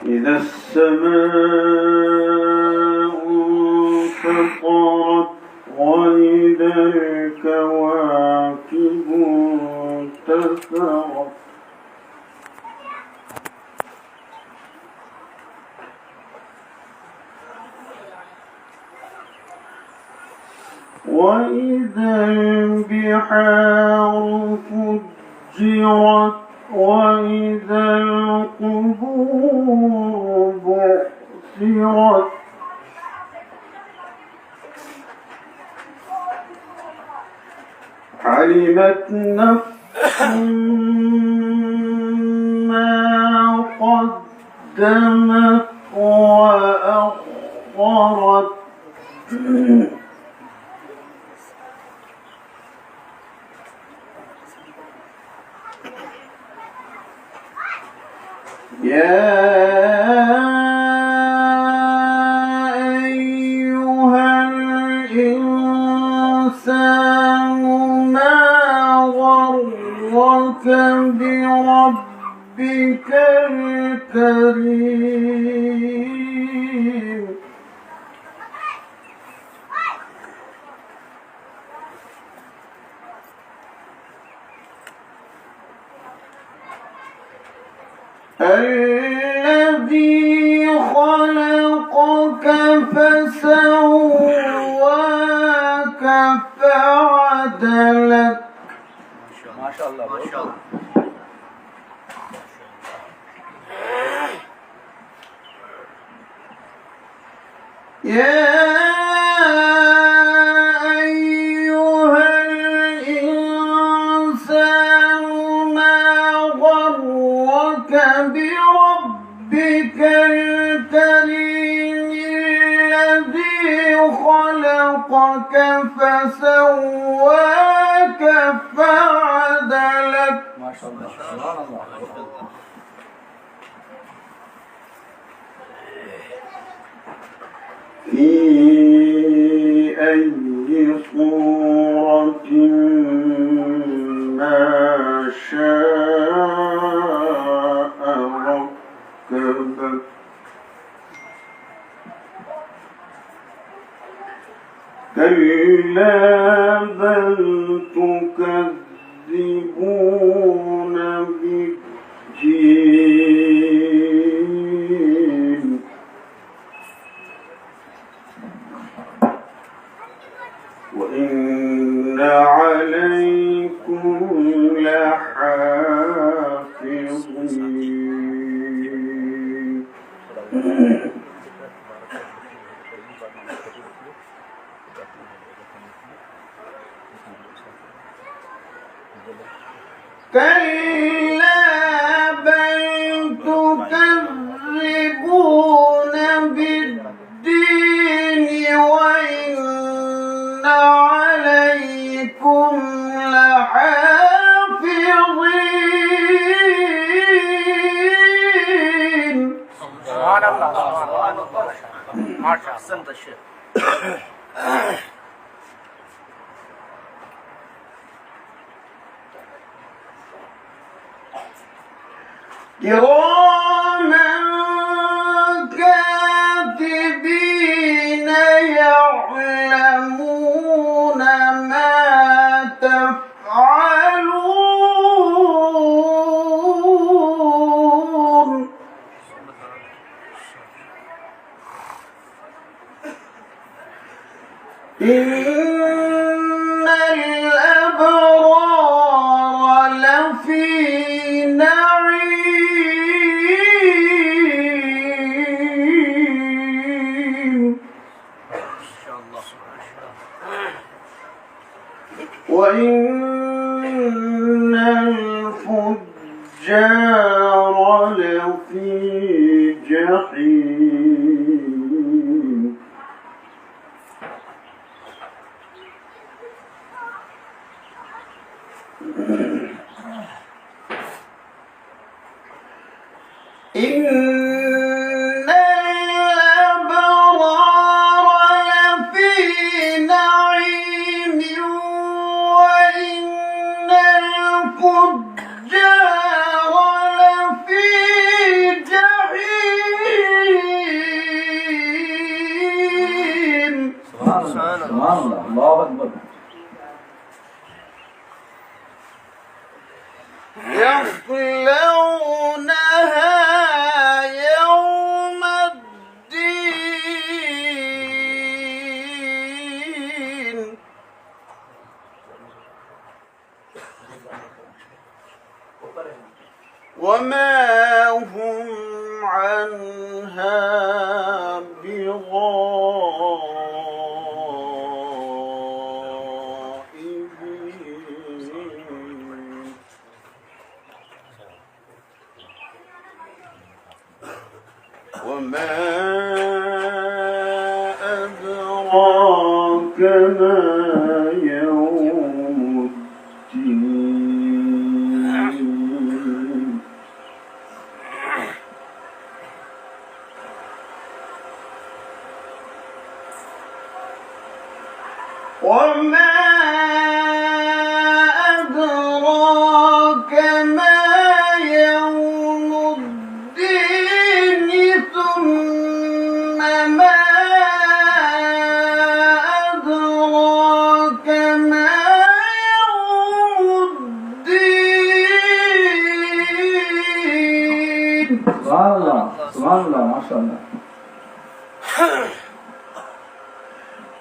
إذا السماء انفطرت وإذا الكواكب انتثرت وإذا البحار فجرت وإذا القبور بعثرت علمت نفس ما قدمت وأخرت يا أيها الإنسان ما غرك بربك الكريم الذي خلقك فسواك فعدلك ما شاء الله ما شاء الله يا أيها الإنسان ما غرك بربك الكريم الذي خلقك فسواك فعدلك ما شاء الله سبحان الله في أي صورة ما شاء ركبك كلا بل تكذبون بالدين وإن عليكم لحافظين كلا بل تكذبون بالدين وإن عليكم لحافظين سبحان الله سبحان الله ما شاء الله أحسنت الشيخ كراما كاتبين يعلمون ما تفعلون إن الأبرار لفي نعيم وإن الفجار لفي جحيم إن الأبرار لفي نعيم وإن الفجار لفي جحيم সুবহানাল্লাহ, আল্লাহু আকবার। يصلونها يوم الدين وما هم عنها بغائبين وما أدراك ما يوم الدين وما أدراك ما يوم الدين ثم ما أدراك ما يوم الدين সুবহানাল্লাহ, সুবহানাল্লাহ, মাশাআল্লাহ।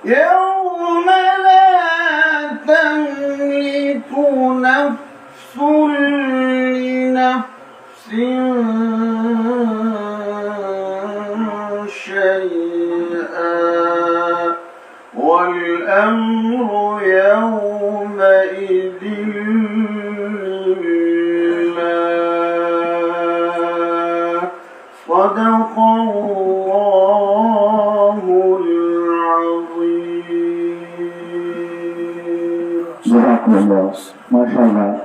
يوم لا تملك نفس لنفس شيئا والأمر يومئذ لله صدق الله العظيم জাযাকুমুল্লাহ, মাশাআল্লাহ।